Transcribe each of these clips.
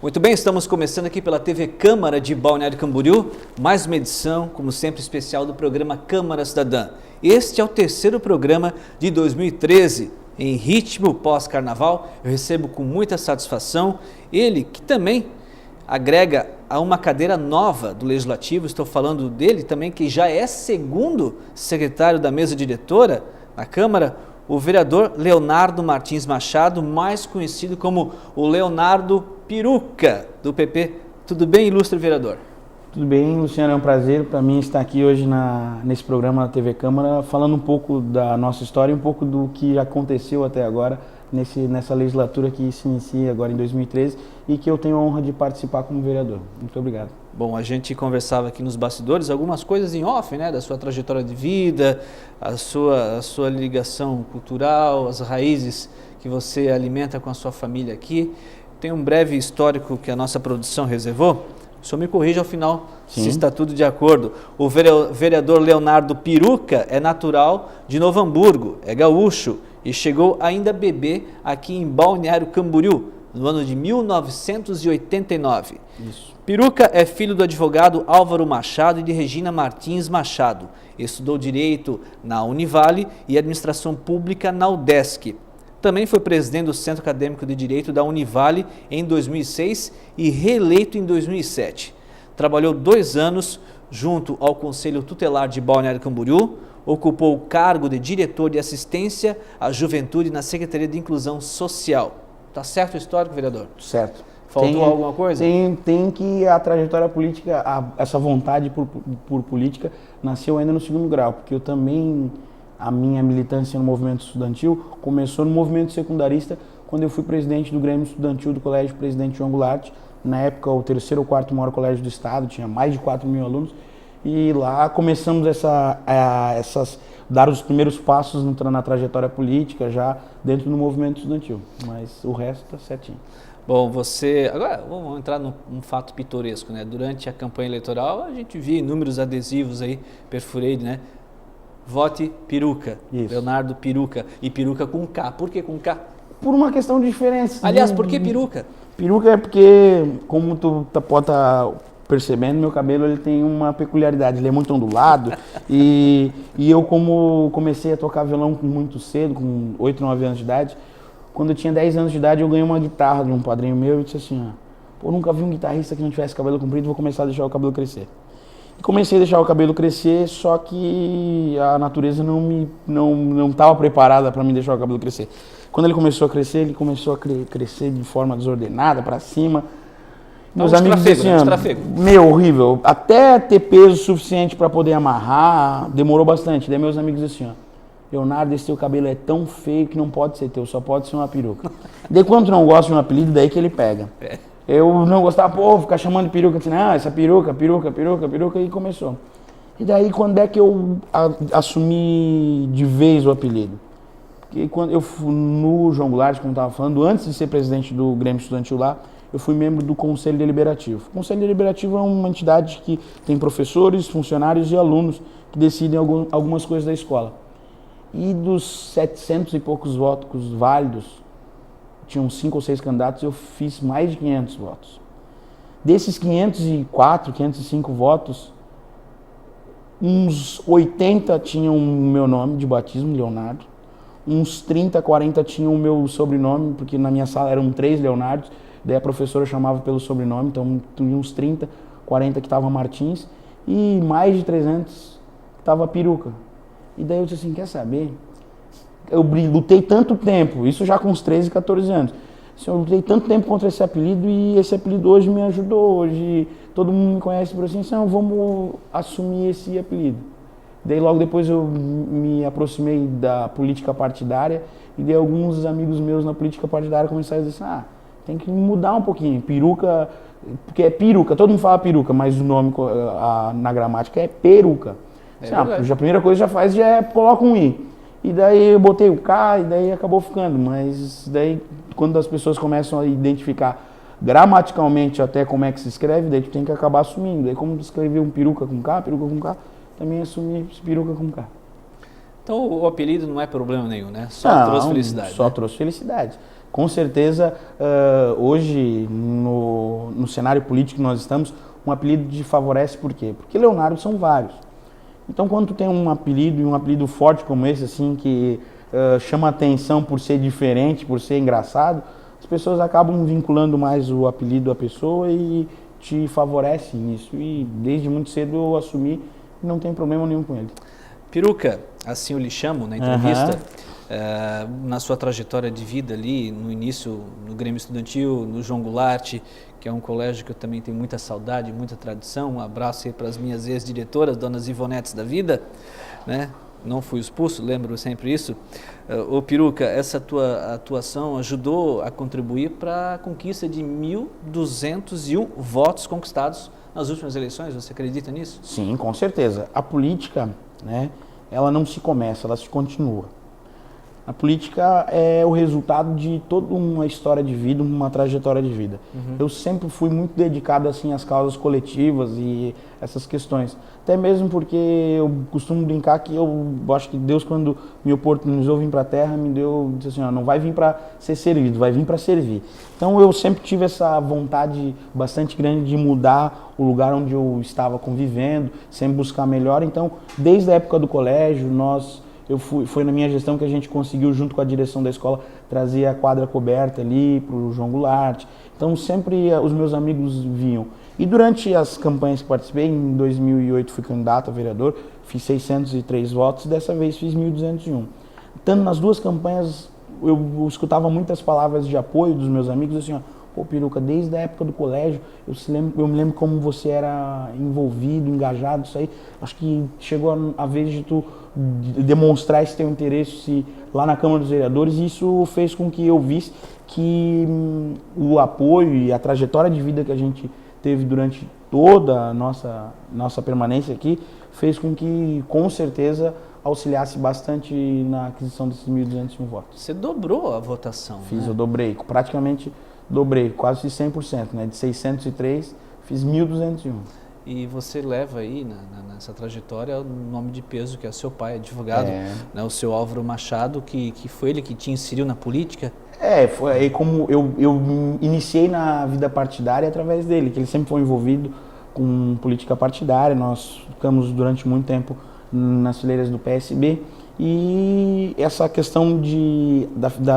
Muito bem, estamos começando aqui pela TV Câmara de Balneário Camboriú, mais uma edição, como sempre, especial do programa Câmara Cidadã. Este é o terceiro programa de 2013, em ritmo pós-carnaval. Eu recebo com muita satisfação ele, que também agrega a uma cadeira nova do Legislativo. Estou falando dele também, que já é segundo secretário da mesa diretora na Câmara, o vereador Leonardo Martins Machado, mais conhecido como o Leonardo Piruca, do PP. Tudo bem, ilustre vereador? Tudo bem, Luciano, é um prazer para mim estar aqui hoje nesse programa da TV Câmara, falando um pouco da nossa história e um pouco do que aconteceu até agora nessa legislatura que se inicia agora em 2013 e que eu tenho a honra de participar como vereador. Muito obrigado. Bom, a gente conversava aqui nos bastidores algumas coisas em off, né, da sua trajetória de vida, a sua ligação cultural, as raízes que você alimenta com a sua família aqui. Tem um breve histórico que a nossa produção reservou. O senhor me corrija ao final, Sim. Se está tudo de acordo. O vereador Leonardo Piruca é natural de Novo Hamburgo, é gaúcho e chegou ainda bebê aqui em Balneário Camboriú, no ano de 1989. Isso. Piruca é filho do advogado Álvaro Machado e de Regina Martins Machado. Estudou Direito na Univale e Administração Pública na UDESC. Também foi presidente do Centro Acadêmico de Direito da Univale em 2006 e reeleito em 2007. Trabalhou 2 anos junto ao Conselho Tutelar de Balneário Camboriú, ocupou o cargo de diretor de assistência à juventude na Secretaria de Inclusão Social. Tá certo o histórico, vereador? Certo. Faltou alguma coisa? Tem que a trajetória política, essa vontade por política nasceu ainda no segundo grau, porque eu também, a minha militância no movimento estudantil começou no movimento secundarista, quando eu fui presidente do Grêmio Estudantil do Colégio Presidente João Goulart, na época o terceiro ou quarto maior colégio do estado, tinha mais de 4.000 alunos, e lá começamos dar os primeiros passos na trajetória política, já dentro do movimento estudantil, mas o resto está certinho. Bom, agora vamos entrar num fato pitoresco, né? Durante a campanha eleitoral a gente via inúmeros adesivos aí, perfurei, né? Vote Piruca, Isso. Leonardo Piruca, e Piruca com K. Por que com K? Por uma questão de diferença. Aliás, por que Piruca? Piruca é porque, como tu pode estar percebendo, meu cabelo ele tem uma peculiaridade, ele é muito ondulado e eu, como comecei a tocar violão muito cedo, com 8, 9 anos de idade, quando eu tinha 10 anos de idade eu ganhei uma guitarra de um padrinho meu e disse assim, pô, nunca vi um guitarrista que não tivesse cabelo comprido, vou começar a deixar o cabelo crescer. E comecei a deixar o cabelo crescer, só que a natureza não estava preparada para me deixar o cabelo crescer. Quando ele começou a crescer, crescer de forma desordenada, para cima. Meus amigos diziam assim, meu, horrível. Até ter peso suficiente para poder amarrar, demorou bastante. Daí meus amigos diziam assim, Leonardo, esse teu cabelo é tão feio que não pode ser teu, só pode ser uma peruca. Daí quando tu não gosta de um apelido, daí que ele pega. Eu não gostava, ficar chamando de peruca, assim, essa peruca, e começou. E daí quando é que eu assumi de vez o apelido? Porque quando eu fui no João Goulart, como eu estava falando, antes de ser presidente do Grêmio Estudantil lá, eu fui membro do Conselho Deliberativo. O Conselho Deliberativo é uma entidade que tem professores, funcionários e alunos que decidem algumas coisas da escola. E dos 700 e poucos votos válidos, tinham 5 ou 6 candidatos, eu fiz mais de 500 votos. Desses 504, 505 votos, uns 80 tinham o meu nome de batismo, Leonardo. Uns 30, 40 tinham o meu sobrenome, porque na minha sala eram 3 Leonardos, daí a professora chamava pelo sobrenome, então tinha uns 30, 40 que estavam Martins, e mais de 300 estava Piruca. E daí eu disse assim, quer saber? Eu lutei tanto tempo, isso já com uns 13, 14 anos, eu lutei tanto tempo contra esse apelido e esse apelido hoje me ajudou, hoje todo mundo me conhece por assim, vamos assumir esse apelido. Daí logo depois eu me aproximei da política partidária e daí alguns amigos meus na política partidária começaram a dizer assim, tem que mudar um pouquinho, peruca, porque é peruca, todo mundo fala peruca, mas o nome na gramática é peruca. A primeira coisa já é coloca um i. E daí eu botei o K e daí acabou ficando, mas daí quando as pessoas começam a identificar gramaticalmente até como é que se escreve, daí tu tem que acabar assumindo. Daí como escrever um peruca com K, também assumi peruca com K. Então o apelido não é problema nenhum, né? Só trouxe felicidade. Só né? trouxe felicidade. Com certeza, hoje, no cenário político que nós estamos, um apelido te favorece por quê? Porque Leonardo são vários. Então, quando tu tem um apelido, e um apelido forte como esse, assim, que chama atenção por ser diferente, por ser engraçado, as pessoas acabam vinculando mais o apelido à pessoa e te favorece nisso. E desde muito cedo eu assumi e não tem problema nenhum com ele. Peruca, assim eu lhe chamo na entrevista, na sua trajetória de vida ali, no início no Grêmio Estudantil, no João Goulart, que é um colégio que eu também tenho muita saudade, muita tradição. Um abraço aí para as minhas ex-diretoras, donas Ivonetes da vida, né? Não fui expulso, lembro sempre isso. Ô Peruca, essa tua atuação ajudou a contribuir para a conquista de 1.201 votos conquistados nas últimas eleições, você acredita nisso? Sim, com certeza. A política, né, ela não se começa, ela se continua. A política é o resultado de toda uma história de vida, uma trajetória de vida. Eu sempre fui muito dedicado assim às causas coletivas e essas questões. Até mesmo porque eu costumo brincar que eu acho que Deus, quando me oportunizou vir para a Terra, disse assim, ó, não vai vir para ser servido, vai vir para servir. Então eu sempre tive essa vontade bastante grande de mudar o lugar onde eu estava convivendo, sempre buscar melhor. Então, desde a época do colégio, foi na minha gestão que a gente conseguiu, junto com a direção da escola, trazer a quadra coberta ali para o João Goulart. Então sempre os meus amigos vinham. E durante as campanhas que participei, em 2008 fui candidato a vereador, fiz 603 votos, dessa vez fiz 1.201. Estando nas duas campanhas, eu escutava muitas palavras de apoio dos meus amigos, assim, ó, pô, Peruca, desde a época do colégio, eu me lembro como você era envolvido, engajado, isso aí. Acho que chegou a vez de tu demonstrar esse teu interesse lá na Câmara dos Vereadores, e isso fez com que eu visse que o apoio e a trajetória de vida que a gente teve durante toda a nossa permanência aqui, fez com que, com certeza, auxiliasse bastante na aquisição desses 1.201 votos. Você dobrou a votação, Fiz, né? eu dobrei, praticamente dobrei, quase 100%, né? De 603, fiz 1.201. E você leva aí nessa trajetória o nome de peso que é o seu pai, advogado, né, o seu Álvaro Machado, que foi ele que te inseriu na política. Foi aí como eu iniciei na vida partidária através dele, que ele sempre foi envolvido com política partidária. Nós ficamos durante muito tempo nas fileiras do PSB e essa questão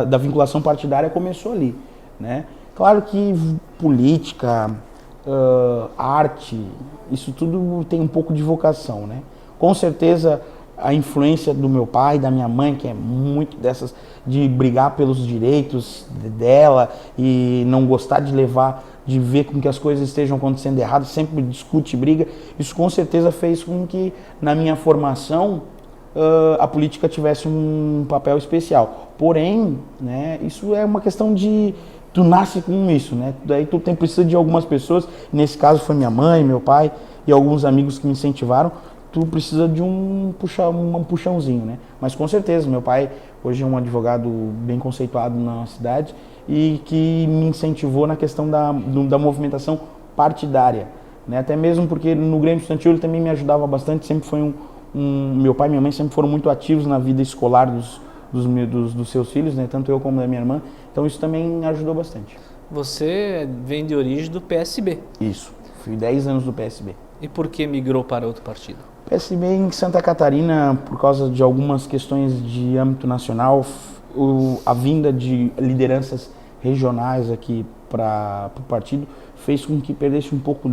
da vinculação partidária começou ali, né? Claro que política, arte, isso tudo tem um pouco de vocação, né? Com certeza a influência do meu pai e da minha mãe, que é muito dessas de brigar pelos direitos dela e não gostar de ver com que as coisas estejam acontecendo errado, sempre discute, briga, isso com certeza fez com que na minha formação a política tivesse um papel especial. Porém, né, isso é uma questão de tu nasce com isso, né? Daí tu precisa de algumas pessoas, nesse caso foi minha mãe, meu pai e alguns amigos que me incentivaram. Tu precisa de um puxãozinho, né? Mas com certeza, meu pai hoje é um advogado bem conceituado na cidade e que me incentivou na questão da movimentação partidária, né? Até mesmo porque no Grêmio Estudantil ele também me ajudava bastante, sempre foi meu pai e minha mãe sempre foram muito ativos na vida escolar dos seus filhos, né? Tanto eu como da minha irmã, então isso também ajudou bastante. Você vem de origem do PSB. Isso, fui 10 anos do PSB. E por que migrou para outro partido? PSB em Santa Catarina, por causa de algumas questões de âmbito nacional, a vinda de lideranças regionais aqui para o partido fez com que perdesse um pouco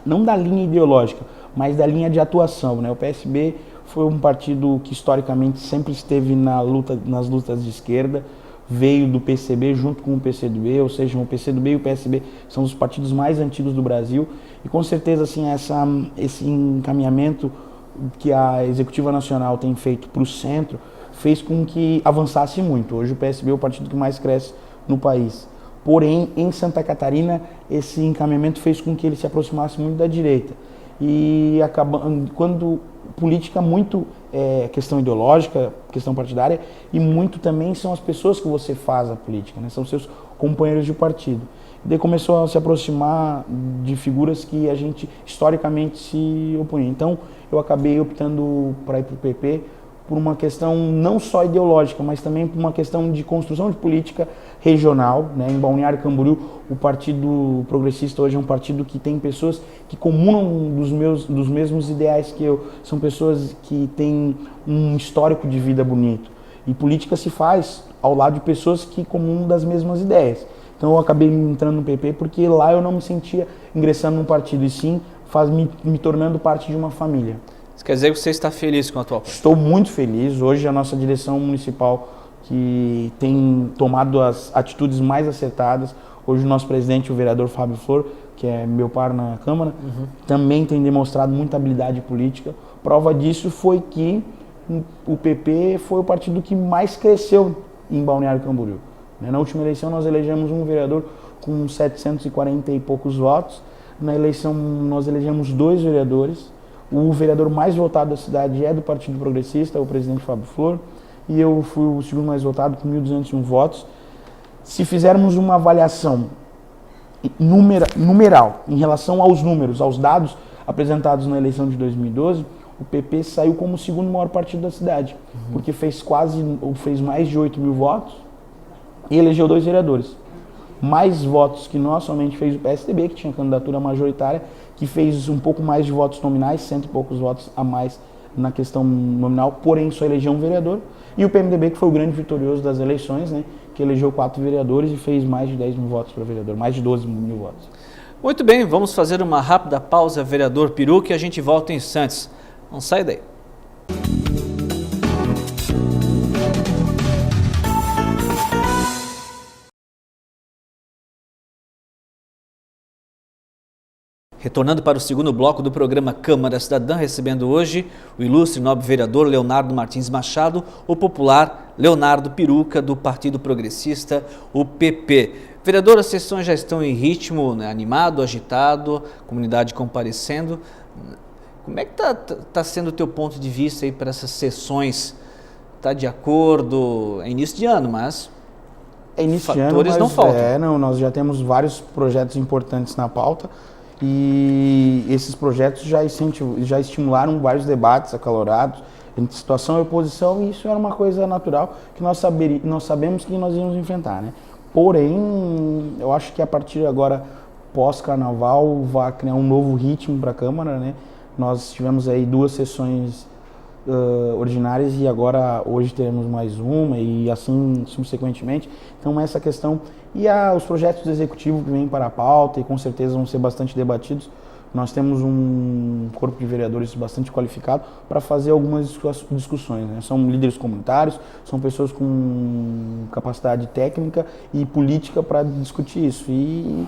não da linha ideológica, mas da linha de atuação, né? O PSB foi um partido que historicamente sempre esteve nas lutas de esquerda, veio do PCB junto com o PCdoB, ou seja, o PCdoB e o PSB são os partidos mais antigos do Brasil, e com certeza assim, esse encaminhamento que a Executiva Nacional tem feito para o centro fez com que avançasse muito. Hoje o PSB é o partido que mais cresce no país. Porém, em Santa Catarina, esse encaminhamento fez com que ele se aproximasse muito da direita. E quando política muito é questão ideológica, questão partidária, e muito também são as pessoas que você faz a política, né? São seus companheiros de partido. E daí começou a se aproximar de figuras que a gente historicamente se opunha. Então eu acabei optando para ir para o PP por uma questão não só ideológica, mas também por uma questão de construção de política regional, né? Em Balneário Camboriú, o Partido Progressista hoje é um partido que tem pessoas que comunam dos mesmos ideais que eu, são pessoas que têm um histórico de vida bonito. E política se faz ao lado de pessoas que comunam das mesmas ideias. Então eu acabei entrando no PP porque lá eu não me sentia ingressando num partido, e sim me tornando parte de uma família. Isso quer dizer que você está feliz com a atual? Estou muito feliz. Hoje a nossa direção municipal que tem tomado as atitudes mais acertadas. Hoje o nosso presidente, o vereador Fábio Flor, que é meu par na Câmara, também tem demonstrado muita habilidade política. Prova disso foi que o PP foi o partido que mais cresceu em Balneário Camboriú. Na última eleição nós elegemos um vereador com 740 e poucos votos. Na eleição nós elegemos 2 vereadores. O vereador mais votado da cidade é do Partido Progressista, o presidente Fábio Flor, e eu fui o segundo mais votado com 1.201 votos. Se fizermos uma avaliação numeral em relação aos números, aos dados apresentados na eleição de 2012, o PP saiu como o segundo maior partido da cidade, porque fez mais de 8 mil votos e elegeu 2 vereadores. Mais votos que nós, somente fez o PSDB, que tinha candidatura majoritária, que fez um pouco mais de votos nominais, 100 e poucos votos a mais na questão nominal, porém só elegeu um vereador. E o PMDB, que foi o grande vitorioso das eleições, né, que elegeu 4 vereadores e fez mais de 10 mil votos para vereador, mais de 12 mil votos. Muito bem, vamos fazer uma rápida pausa, vereador Peruca, e a gente volta em instantes. Não sai daí. Retornando para o segundo bloco do programa Câmara Cidadã, recebendo hoje o ilustre nobre vereador Leonardo Martins Machado, o popular Leonardo Peruca, do Partido Progressista, o PP. Vereador, as sessões já estão em ritmo, né, animado, agitado, comunidade comparecendo. Como é que tá sendo o teu ponto de vista aí para essas sessões? Está de acordo? É início de ano, mas fatores não faltam. Nós já temos vários projetos importantes na pauta. E esses projetos já estimularam vários debates acalorados entre situação e oposição, e isso era uma coisa natural que nós sabemos que nós íamos enfrentar, né? Porém, eu acho que a partir de agora, pós-carnaval, vai criar um novo ritmo para a Câmara, né? Nós tivemos aí 2 sessões ordinárias e agora hoje teremos mais uma e assim subsequentemente. Então essa questão e os projetos do executivo que vêm para a pauta e com certeza vão ser bastante debatidos. Nós temos um corpo de vereadores bastante qualificado para fazer algumas discussões, né? São líderes comunitários, são pessoas com capacidade técnica e política para discutir isso. E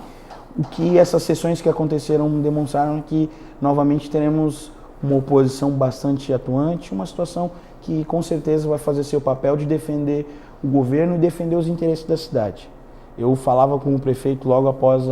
o que essas sessões que aconteceram demonstraram é que novamente teremos uma oposição bastante atuante, uma situação que com certeza vai fazer seu papel de defender o governo e defender os interesses da cidade. Eu falava com o prefeito logo após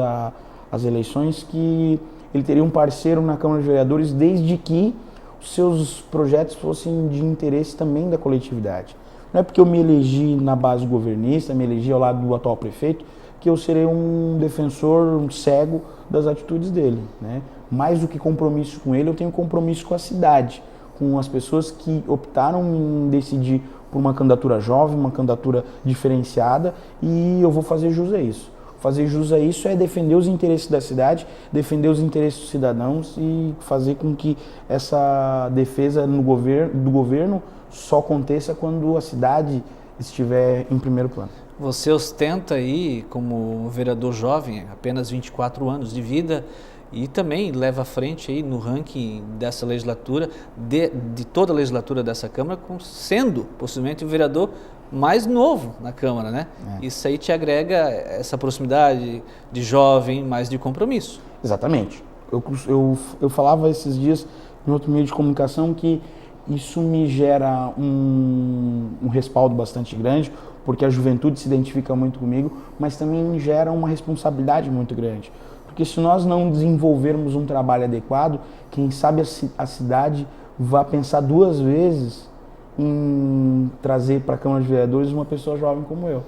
as eleições que ele teria um parceiro na Câmara de Vereadores desde que os seus projetos fossem de interesse também da coletividade. Não é porque eu me elegi na base governista, me elegi ao lado do atual prefeito, que eu serei um defensor cego das atitudes dele, né? Mais do que compromisso com ele, eu tenho compromisso com a cidade, com as pessoas que optaram em decidir por uma candidatura jovem, uma candidatura diferenciada, e eu vou fazer jus a isso. Fazer jus a isso é defender os interesses da cidade, defender os interesses dos cidadãos e fazer com que essa defesa do governo só aconteça quando a cidade estiver em primeiro plano. Você ostenta aí, como vereador jovem, apenas 24 anos de vida e também leva à frente aí no ranking dessa legislatura, de toda a legislatura dessa Câmara, sendo possivelmente o vereador mais novo na Câmara, né? Isso aí te agrega essa proximidade de jovem, mais de compromisso. Exatamente. Eu falava esses dias em outro meio de comunicação que isso me gera um respaldo bastante grande, porque a juventude se identifica muito comigo, mas também me gera uma responsabilidade muito grande. Porque se nós não desenvolvermos um trabalho adequado, quem sabe a cidade vai pensar 2 vezes em trazer para a Câmara de Vereadores uma pessoa jovem como eu.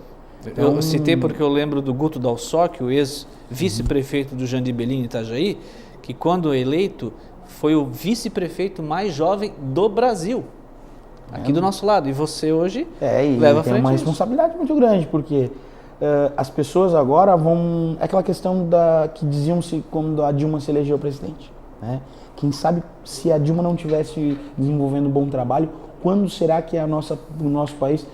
Então, eu citei porque eu lembro do Guto Dalsocchi, o ex-vice-prefeito do Jandir Bellini, Itajaí, que quando eleito foi o vice-prefeito mais jovem do Brasil. aqui do nosso lado. E você hoje e leva à tem frente uma isso. responsabilidade muito grande, porque as pessoas agora vão... É aquela questão que diziam-se quando a Dilma se elegeu presidente, né? Quem sabe se a Dilma não tivesse desenvolvendo um bom trabalho, quando será que o nosso país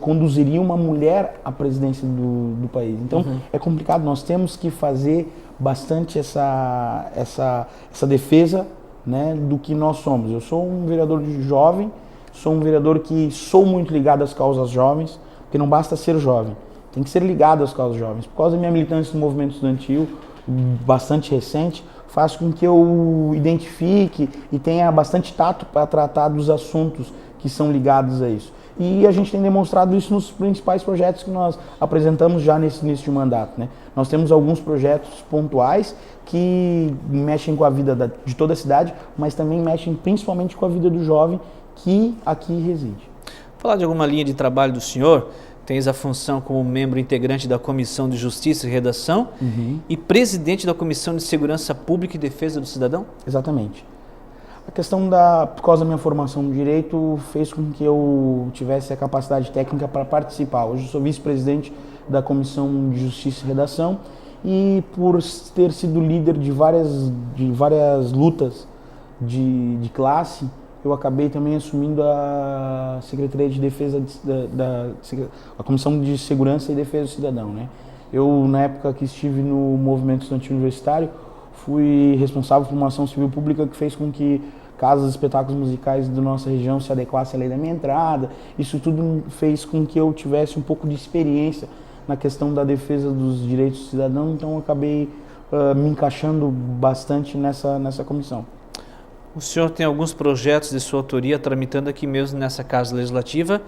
conduziria uma mulher à presidência do país? Então, é complicado. Nós temos que fazer bastante essa defesa, né, do que nós somos. Eu sou um vereador jovem, sou um vereador que sou muito ligado às causas jovens, porque não basta ser jovem, tem que ser ligado às causas jovens. Por causa da minha militância no movimento estudantil, bastante recente, faz com que eu identifique e tenha bastante tato para tratar dos assuntos que são ligados a isso. E a gente tem demonstrado isso nos principais projetos que nós apresentamos já nesse início de mandato, né? Nós temos alguns projetos pontuais que mexem com a vida de toda a cidade, mas também mexem principalmente com a vida do jovem que aqui reside. Falar de alguma linha de trabalho do senhor, tens a função como membro integrante da Comissão de Justiça e Redação e presidente da Comissão de Segurança Pública e Defesa do Cidadão? Exatamente. A questão por causa da minha formação no direito, fez com que eu tivesse a capacidade técnica para participar. Hoje eu sou vice-presidente da Comissão de Justiça e Redação e por ter sido líder de várias lutas de classe, eu acabei também assumindo a Secretaria de Defesa, a Comissão de Segurança e Defesa do Cidadão, né? Eu, na época que estive no movimento estudantil universitário, fui responsável por uma ação civil pública que fez com que casas e espetáculos musicais da nossa região se adequassem à lei da minha entrada. Isso tudo fez com que eu tivesse um pouco de experiência na questão da defesa dos direitos do cidadão, então eu acabei me encaixando bastante nessa comissão. O senhor tem alguns projetos de sua autoria tramitando aqui mesmo nessa Casa Legislativa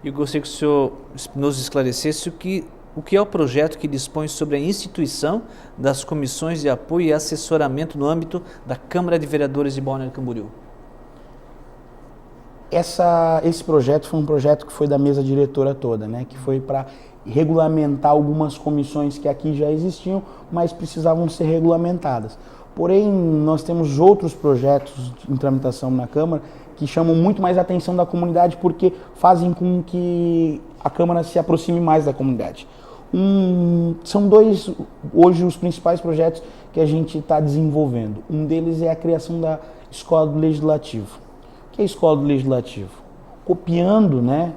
e eu gostaria que o senhor nos esclarecesse o que é o projeto que dispõe sobre a instituição das comissões de apoio e assessoramento no âmbito da Câmara de Vereadores de Balneário Camboriú. Esse projeto foi um projeto que foi da mesa diretora toda, né? Que foi para regulamentar algumas comissões que aqui já existiam, mas precisavam ser regulamentadas. Porém, nós temos outros projetos em tramitação na Câmara que chamam muito mais a atenção da comunidade porque fazem com que a Câmara se aproxime mais da comunidade. São dois, hoje, os principais projetos que a gente está desenvolvendo. Um deles é a criação da Escola do Legislativo. O que é a Escola do Legislativo? Copiando, né,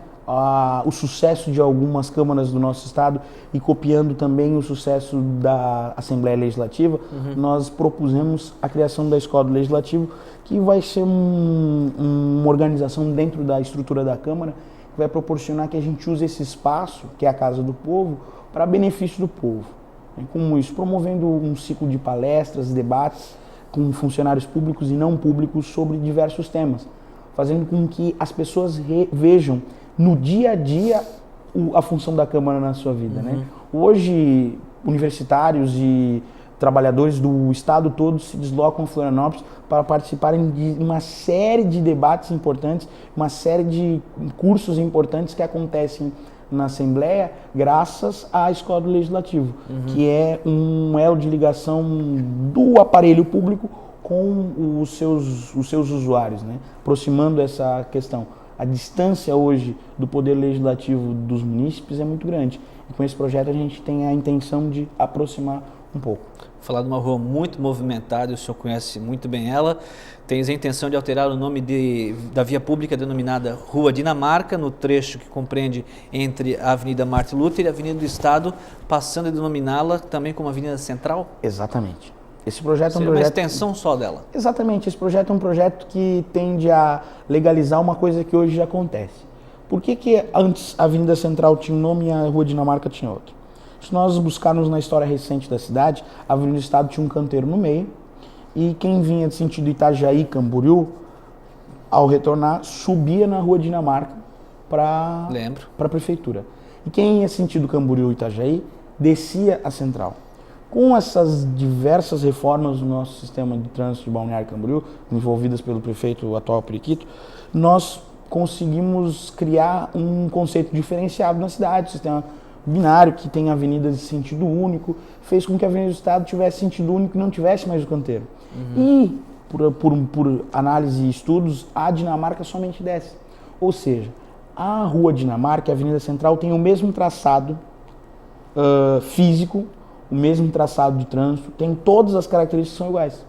o sucesso de algumas câmaras do nosso estado e copiando também o sucesso da Assembleia Legislativa, nós propusemos a criação da Escola do Legislativo, que vai ser uma organização dentro da estrutura da Câmara, que vai proporcionar que a gente use esse espaço, que é a Casa do Povo, para benefício do povo. Como isso, promovendo um ciclo de palestras, debates com funcionários públicos e não públicos sobre diversos temas, fazendo com que as pessoas vejam no dia a dia a função da Câmara na sua vida, né? Hoje, universitários e trabalhadores do estado todo se deslocam a Florianópolis para participarem de uma série de debates importantes, uma série de cursos importantes que acontecem na Assembleia graças à Escola do Legislativo, que é um elo de ligação do aparelho público com os seus usuários, né? Aproximando essa questão. A distância hoje do poder legislativo dos munícipes é muito grande. E com esse projeto a gente tem a intenção de aproximar um pouco. Falar de uma rua muito movimentada, o senhor conhece muito bem ela. Tens a intenção de alterar o nome da via pública denominada Rua Dinamarca, no trecho que compreende entre a Avenida Martin Luther e a Avenida do Estado, passando a denominá-la também como Avenida Central? Exatamente. Esse projeto é um Seria projeto... uma extensão só dela? Exatamente. Esse projeto é um projeto que tende a legalizar uma coisa que hoje já acontece. Por que antes a Avenida Central tinha um nome e a Rua Dinamarca tinha outro? Se nós buscarmos na história recente da cidade, a Avenida do Estado tinha um canteiro no meio e quem vinha de sentido Itajaí, Camboriú, ao retornar, subia na Rua Dinamarca para a prefeitura. E quem ia sentido Camboriú e Itajaí, descia a Central. Com essas diversas reformas no nosso sistema de trânsito de Balneário Camboriú, envolvidas pelo prefeito atual Periquito, nós conseguimos criar um conceito diferenciado na cidade, sistema binário que tem avenidas de sentido único, fez com que a Avenida do Estado tivesse sentido único e não tivesse mais o canteiro. E, por análise e estudos, a Dinamarca somente desce. Ou seja, a Rua Dinamarca e a Avenida Central têm o mesmo traçado físico, o mesmo traçado de trânsito, tem todas as características que são iguais.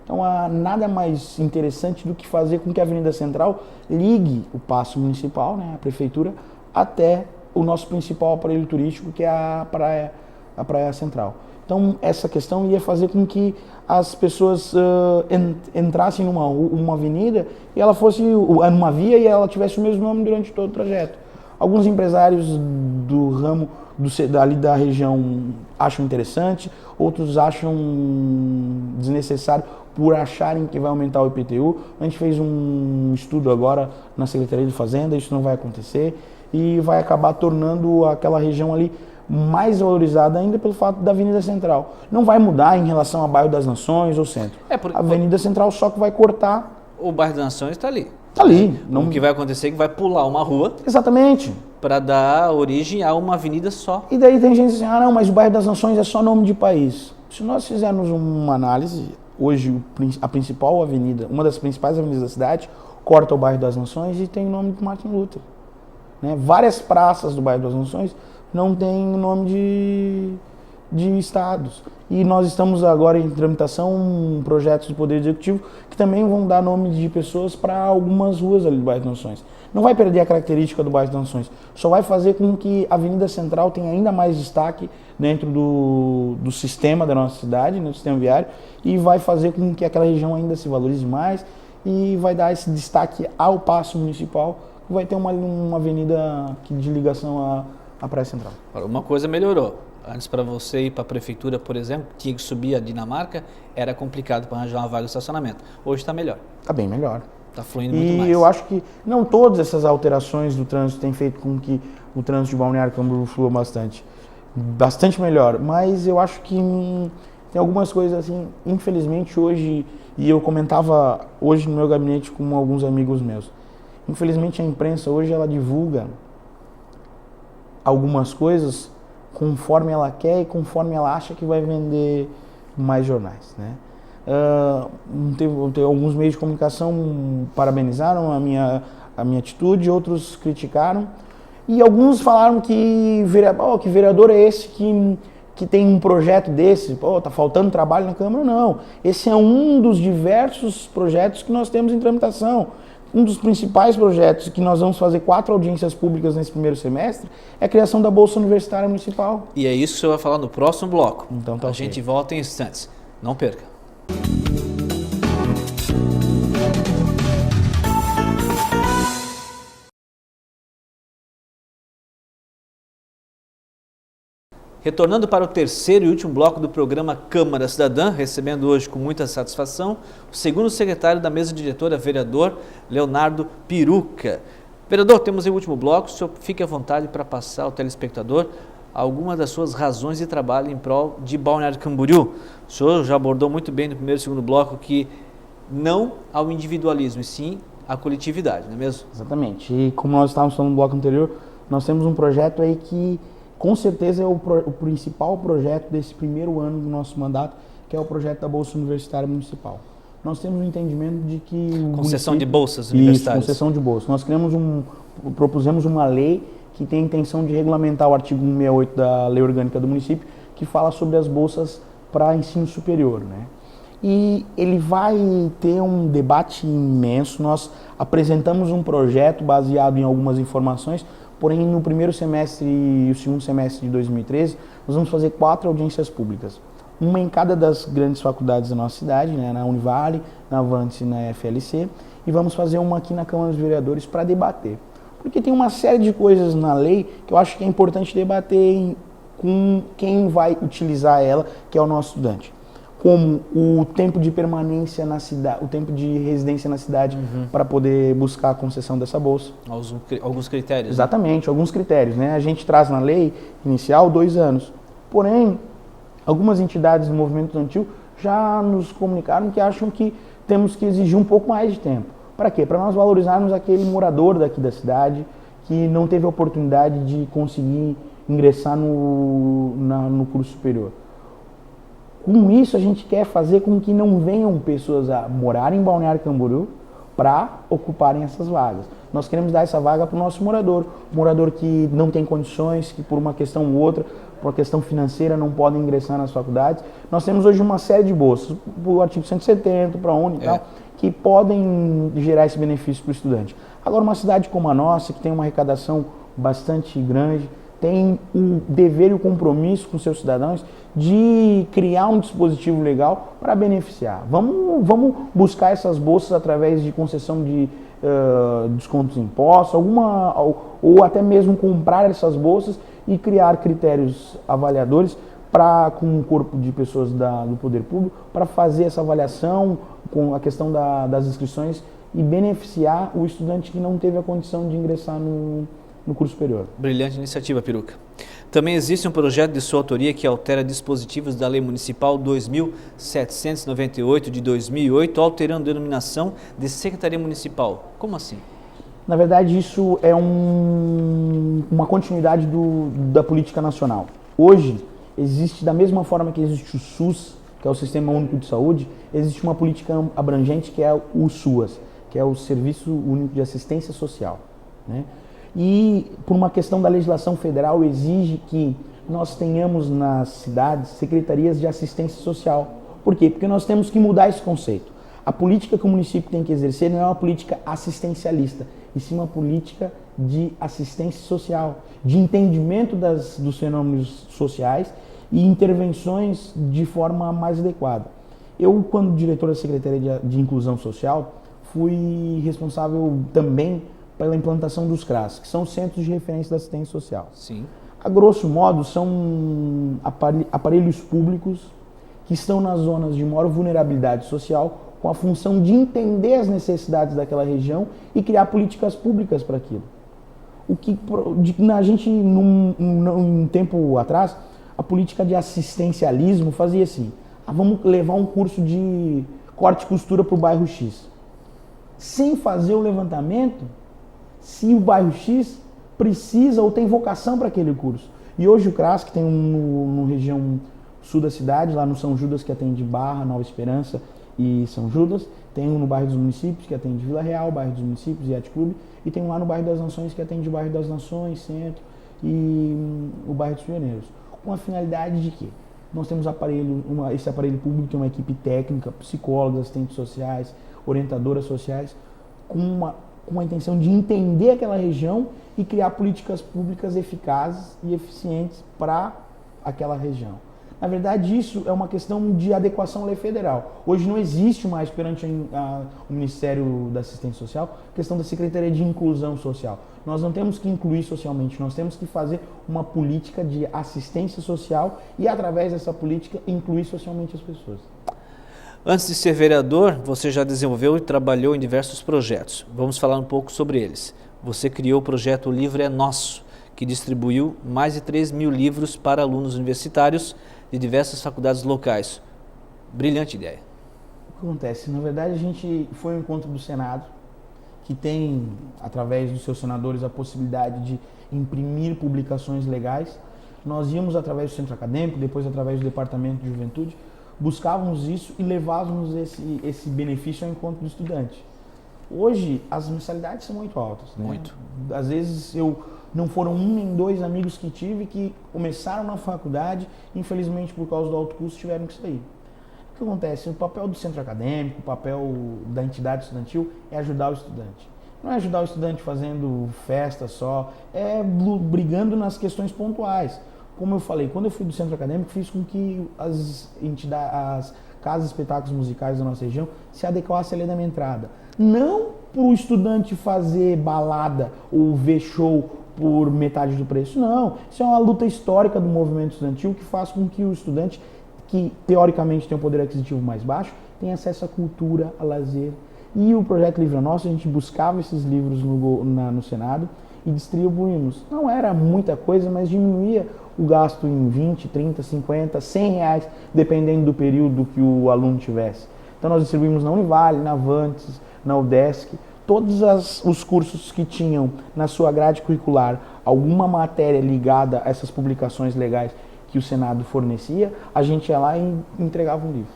Então, há nada mais interessante do que fazer com que a Avenida Central ligue o Paço Municipal, né, a Prefeitura, até o nosso principal aparelho turístico, que é a Praia Central. Então, essa questão ia fazer com que as pessoas entrassem numa avenida e ela fosse numa via e ela tivesse o mesmo nome durante todo o trajeto. Alguns empresários do ramo ali da região acham interessante, outros acham desnecessário por acharem que vai aumentar o IPTU. A gente fez um estudo agora na Secretaria de Fazenda, isso não vai acontecer e vai acabar tornando aquela região ali mais valorizada ainda pelo fato da Avenida Central. Não vai mudar em relação ao bairro das Nações ou centro. A Avenida Central só que vai cortar. O bairro das Nações está ali. Está ali. O que vai acontecer é que vai pular uma rua. Exatamente. Para dar origem a uma avenida só. E daí tem gente assim, não, mas o bairro das Nações é só nome de país. Se nós fizermos uma análise, hoje a principal avenida, uma das principais avenidas da cidade, corta o bairro das Nações e tem o nome de Martin Luther. Né? Várias praças do bairro das Nações não tem nome de estados. E nós estamos agora em tramitação projetos do Poder Executivo que também vão dar nome de pessoas para algumas ruas ali do bairro das Nações. Não vai perder a característica do bairro das Nações, só vai fazer com que a Avenida Central tenha ainda mais destaque dentro do sistema da nossa cidade, no sistema viário, e vai fazer com que aquela região ainda se valorize mais e vai dar esse destaque ao Paço Municipal, que vai ter uma avenida de ligação à Praia Central. Uma coisa melhorou. Antes, para você ir para a prefeitura, por exemplo, tinha que subir a Dinamarca, era complicado para arranjar uma vaga de estacionamento. Hoje está melhor. Está bem melhor. Está fluindo muito mais. E eu acho que não todas essas alterações do trânsito têm feito com que o trânsito de Balneário Camboriú flua bastante melhor. Mas eu acho que tem algumas coisas assim, infelizmente hoje, e eu comentava hoje no meu gabinete com alguns amigos meus, infelizmente a imprensa hoje ela divulga algumas coisas conforme ela quer e conforme ela acha que vai vender mais jornais, né? Teve alguns meios de comunicação parabenizaram a minha atitude, outros criticaram e alguns falaram que vereador é esse que tem um projeto desse, tá faltando trabalho na Câmara. Não, esse é um dos diversos projetos que nós temos em tramitação. Um dos principais projetos que nós vamos fazer 4 audiências públicas nesse primeiro semestre é a criação da Bolsa Universitária Municipal. E é isso que você vai falar no próximo bloco. Então tá. A gente volta em instantes. Não perca. Retornando para o terceiro e último bloco do programa Câmara Cidadã, recebendo hoje com muita satisfação o segundo secretário da mesa diretora, vereador Leonardo Piruca. Vereador, temos aí o último bloco, o senhor fique à vontade para passar ao telespectador algumas das suas razões de trabalho em prol de Balneário Camboriú. O senhor já abordou muito bem no primeiro e segundo bloco que não ao individualismo, e sim à coletividade, não é mesmo? Exatamente. E como nós estávamos falando no bloco anterior, nós temos um projeto aí que com certeza é o principal projeto desse primeiro ano do nosso mandato, que é o projeto da Bolsa Universitária Municipal. Nós temos um entendimento de que... Concessão de bolsas universitárias. Isso, concessão de bolsas. Nós propusemos uma lei que tem a intenção de regulamentar o artigo 168 da Lei Orgânica do município, que fala sobre as bolsas para ensino superior, né? E ele vai ter um debate imenso. Nós apresentamos um projeto baseado em algumas informações, porém no primeiro semestre e o segundo semestre de 2013, nós vamos fazer 4 audiências públicas. Uma em cada das grandes faculdades da nossa cidade, né, na Univale, na Avante e na FLC, e vamos fazer uma aqui na Câmara dos Vereadores para debater. Porque tem uma série de coisas na lei que eu acho que é importante debater com quem vai utilizar ela, que é o nosso estudante. Como o tempo de permanência na cidade, o tempo de residência na cidade para poder buscar a concessão dessa bolsa. Alguns critérios. Exatamente, alguns critérios, né? A gente traz na lei inicial 2 anos. Porém, algumas entidades do movimento estudantil já nos comunicaram que acham que temos que exigir um pouco mais de tempo. Para quê? Para nós valorizarmos aquele morador daqui da cidade que não teve a oportunidade de conseguir ingressar no curso superior. Com isso, a gente quer fazer com que não venham pessoas a morar em Balneário Camboriú para ocuparem essas vagas. Nós queremos dar essa vaga para o nosso morador. Morador que não tem condições, que por uma questão ou outra, por uma questão financeira, não podem ingressar nas faculdades. Nós temos hoje uma série de bolsas, o artigo 170, para a Uni e tal, que podem gerar esse benefício para o estudante. Agora, uma cidade como a nossa, que tem uma arrecadação bastante grande, tem o dever e o compromisso com seus cidadãos de criar um dispositivo legal para beneficiar. Vamos buscar essas bolsas através de concessão de descontos em impostos, ou até mesmo comprar essas bolsas e criar critérios avaliadores com um corpo de pessoas do poder público para fazer essa avaliação com a questão das inscrições e beneficiar o estudante que não teve a condição de ingressar no curso superior. Brilhante iniciativa, Peruca. Também existe um projeto de sua autoria que altera dispositivos da Lei Municipal 2.798 de 2008, alterando a denominação de Secretaria Municipal. Como assim? Na verdade, isso é uma continuidade da política nacional. Hoje, existe, da mesma forma que existe o SUS, que é o Sistema Único de Saúde, existe uma política abrangente que é o SUAS, que é o Serviço Único de Assistência Social, né? E, por uma questão da legislação federal, exige que nós tenhamos nas cidades secretarias de assistência social. Por quê? Porque nós temos que mudar esse conceito. A política que o município tem que exercer não é uma política assistencialista, e sim uma política de assistência social, de entendimento dos fenômenos sociais e intervenções de forma mais adequada. Eu, quando diretor da Secretaria de Inclusão Social, fui responsável também pela implantação dos CRAS, que são os Centros de Referência da Assistência Social. Sim. A grosso modo, são aparelhos públicos que estão nas zonas de maior vulnerabilidade social, com a função de entender as necessidades daquela região e criar políticas públicas para aquilo. A gente, um tempo atrás, a política de assistencialismo fazia assim: vamos levar um curso de corte e costura para o bairro X. Sem fazer o levantamento se o bairro X precisa ou tem vocação para aquele curso. E hoje o CRAS, que tem no região sul da cidade, lá no São Judas, que atende Barra, Nova Esperança e São Judas, tem um no bairro dos Municípios, que atende Vila Real, bairro dos Municípios e Yacht Clube, e tem um lá no bairro das Nações, que atende o bairro das Nações, Centro e o bairro dos Pioneiros. Com a finalidade de quê? Nós temos esse aparelho público, tem uma equipe técnica, psicólogos, assistentes sociais, orientadoras sociais, com a intenção de entender aquela região e criar políticas públicas eficazes e eficientes para aquela região. Na verdade, isso é uma questão de adequação à lei federal. Hoje não existe mais, perante o Ministério da Assistência Social, a questão da Secretaria de Inclusão Social. Nós não temos que incluir socialmente, nós temos que fazer uma política de assistência social e, através dessa política, incluir socialmente as pessoas. Antes de ser vereador, você já desenvolveu e trabalhou em diversos projetos. Vamos falar um pouco sobre eles. Você criou o projeto O Livro é Nosso, que distribuiu mais de 3.000 livros para alunos universitários de diversas faculdades locais. Brilhante ideia. O que acontece? Na verdade, a gente foi ao encontro do Senado, que tem, através dos seus senadores, a possibilidade de imprimir publicações legais. Nós íamos através do centro acadêmico, depois através do departamento de juventude, buscávamos isso e levávamos esse benefício ao encontro do estudante. Hoje, as mensalidades são muito altas. Muito. Né? Às vezes, não foram um nem dois amigos que tive que começaram na faculdade, infelizmente, por causa do alto custo, tiveram que sair. O que acontece? O papel do centro acadêmico, o papel da entidade estudantil é ajudar o estudante. Não é ajudar o estudante fazendo festa só, é brigando nas questões pontuais. Como eu falei, quando eu fui do centro acadêmico, fiz com que as casas de espetáculos musicais da nossa região se adequassem à lei da minha entrada. Não para o estudante fazer balada ou ver show por metade do preço, não. Isso é uma luta histórica do movimento estudantil que faz com que o estudante, que teoricamente tem um poder aquisitivo mais baixo, tenha acesso à cultura, a lazer. E o Projeto Livro é Nosso, a gente buscava esses livros no Senado e distribuímos. Não era muita coisa, mas diminuía o gasto em 20, 30, 50, 100 reais, dependendo do período que o aluno tivesse. Então nós distribuímos na Univale, na Avantes, na UDESC, todos os cursos que tinham na sua grade curricular alguma matéria ligada a essas publicações legais que o Senado fornecia, a gente ia lá e entregava um livro.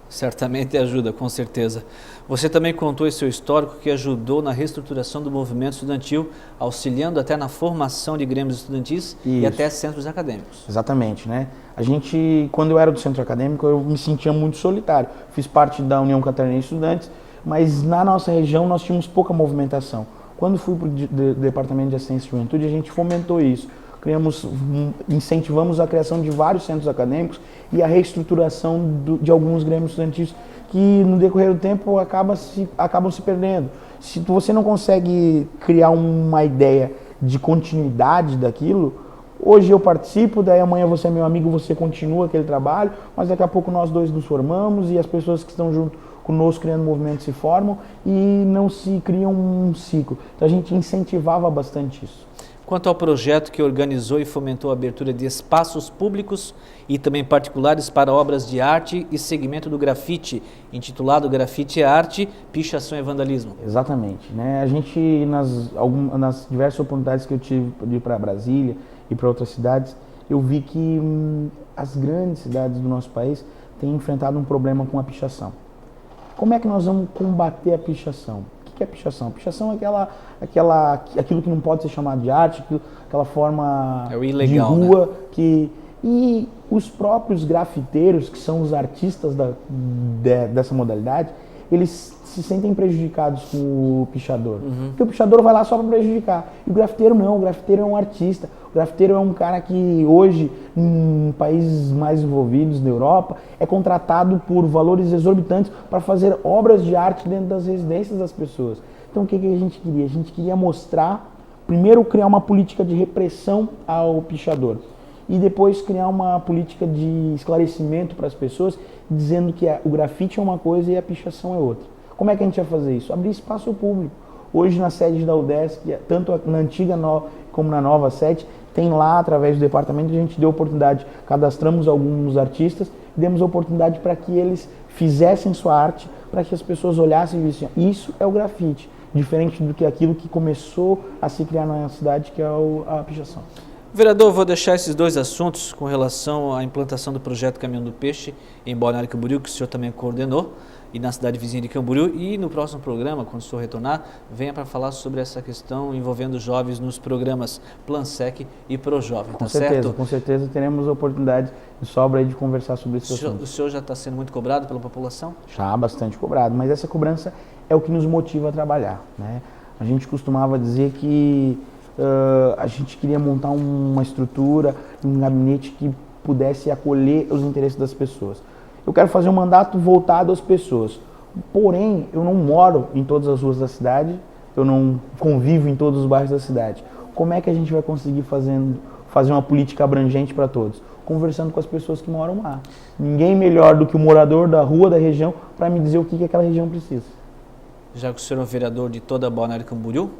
Certamente ajuda, com certeza. Você também contou esse seu histórico que ajudou na reestruturação do movimento estudantil, auxiliando até na formação de grêmios estudantis e até centros acadêmicos. Exatamente, né? A gente, quando eu era do centro acadêmico, eu me sentia muito solitário. Fiz parte da União Catarinense de Estudantes, mas na nossa região nós tínhamos pouca movimentação. Quando fui para o Departamento de Assistência e Juventude, a gente fomentou isso. Incentivamos a criação de vários centros acadêmicos e a reestruturação de alguns grêmios estudantis que no decorrer do tempo acabam se perdendo. Se você não consegue criar uma ideia de continuidade daquilo, hoje eu participo, daí amanhã você é meu amigo, você continua aquele trabalho, mas daqui a pouco nós dois nos formamos e as pessoas que estão junto conosco criando movimento se formam e não se cria um ciclo. Então a gente incentivava bastante isso. Quanto ao projeto que organizou e fomentou a abertura de espaços públicos e também particulares para obras de arte e segmento do grafite, intitulado Grafite é Arte, Pichação e Vandalismo. Exatamente, né? A gente, nas diversas oportunidades que eu tive de ir para Brasília e para outras cidades, eu vi que as grandes cidades do nosso país têm enfrentado um problema com a pichação. Como é que nós vamos combater a pichação? O que é pichação? Pichação é aquilo que não pode ser chamado de arte, aquela forma ilegal, de rua, né? E os próprios grafiteiros, que são os artistas dessa modalidade, eles se sentem prejudicados com o pichador. Porque o pichador vai lá só para prejudicar. E o grafiteiro não, o grafiteiro é um artista. O grafiteiro é um cara que hoje, em países mais envolvidos da Europa, é contratado por valores exorbitantes para fazer obras de arte dentro das residências das pessoas. Então o que a gente queria? A gente queria mostrar, primeiro criar uma política de repressão ao pichador. E depois criar uma política de esclarecimento para as pessoas, dizendo que o grafite é uma coisa e a pichação é outra. Como é que a gente vai fazer isso? Abrir espaço público. Hoje na sede da UDESC, tanto na antiga como na nova sede, tem lá, através do departamento, a gente deu oportunidade, cadastramos alguns artistas, demos oportunidade para que eles fizessem sua arte, para que as pessoas olhassem e dissessem, isso é o grafite, diferente do que aquilo que começou a se criar na cidade, que é a pichação. Vereador, vou deixar esses dois assuntos com relação à implantação do projeto Caminhão do Peixe em Balneário Camboriú, que o senhor também coordenou, e na cidade vizinha de Camboriú, e no próximo programa, quando o senhor retornar, venha para falar sobre essa questão envolvendo jovens nos programas Plansec e Projovem, tá certo? Com certeza teremos a oportunidade de sobra aí de conversar sobre esse assunto. O senhor já está sendo muito cobrado pela população? Já, bastante cobrado, mas essa cobrança é o que nos motiva a trabalhar, né? A gente costumava dizer que a gente queria montar uma estrutura, um gabinete que pudesse acolher os interesses das pessoas. Eu quero fazer um mandato voltado às pessoas, porém eu não moro em todas as ruas da cidade, eu não convivo em todos os bairros da cidade. Como é que a gente vai conseguir fazer uma política abrangente para todos? Conversando com as pessoas que moram lá. Ninguém melhor do que o morador da rua, da região, para me dizer o que aquela região precisa. Já que o senhor é um vereador de toda a Balneário Camboriú,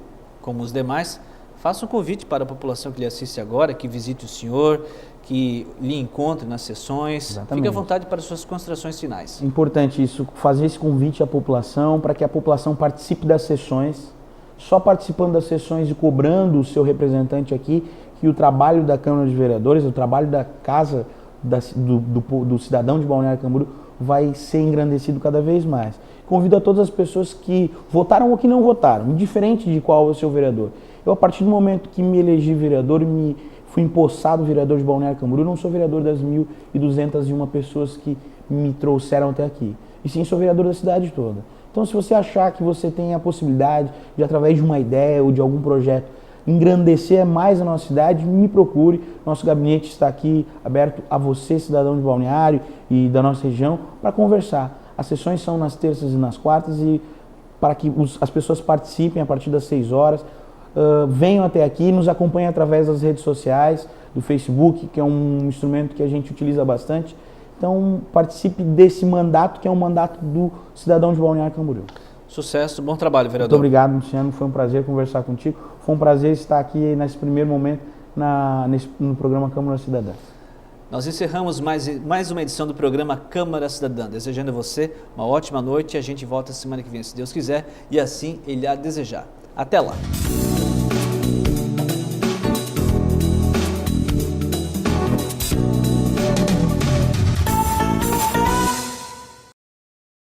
como os demais, faça um convite para a população que lhe assiste agora, que visite o senhor, que lhe encontre nas sessões. Exatamente. Fique à vontade para suas considerações finais. Importante isso, fazer esse convite à população, para que a população participe das sessões. Só participando das sessões e cobrando o seu representante aqui, que o trabalho da Câmara de Vereadores, o trabalho da Casa do Cidadão de Balneário Camboriú vai ser engrandecido cada vez mais. Convido a todas as pessoas que votaram ou que não votaram, indiferente de qual é o seu vereador. Eu, a partir do momento que me elegi vereador e fui empossado vereador de Balneário Camboriú, não sou vereador das 1.201 pessoas que me trouxeram até aqui, e sim sou vereador da cidade toda. Então, se você achar que você tem a possibilidade de, através de uma ideia ou de algum projeto, engrandecer mais a nossa cidade, me procure. Nosso gabinete está aqui aberto a você, cidadão de Balneário e da nossa região, para conversar. As sessões são nas terças e nas quartas, e para que as pessoas participem a partir das 6 horas, venham até aqui, nos acompanhem através das redes sociais, do Facebook, que é um instrumento que a gente utiliza bastante. Então, participe desse mandato, que é um mandato do cidadão de Balneário Camboriú. Sucesso, bom trabalho, vereador. Muito obrigado, Luciano. Foi um prazer conversar contigo. Foi um prazer estar aqui nesse primeiro momento no programa Câmara Cidadã. Nós encerramos mais uma edição do programa Câmara Cidadã. Desejando a você uma ótima noite, e a gente volta semana que vem, se Deus quiser, e assim Ele há de desejar. Até lá!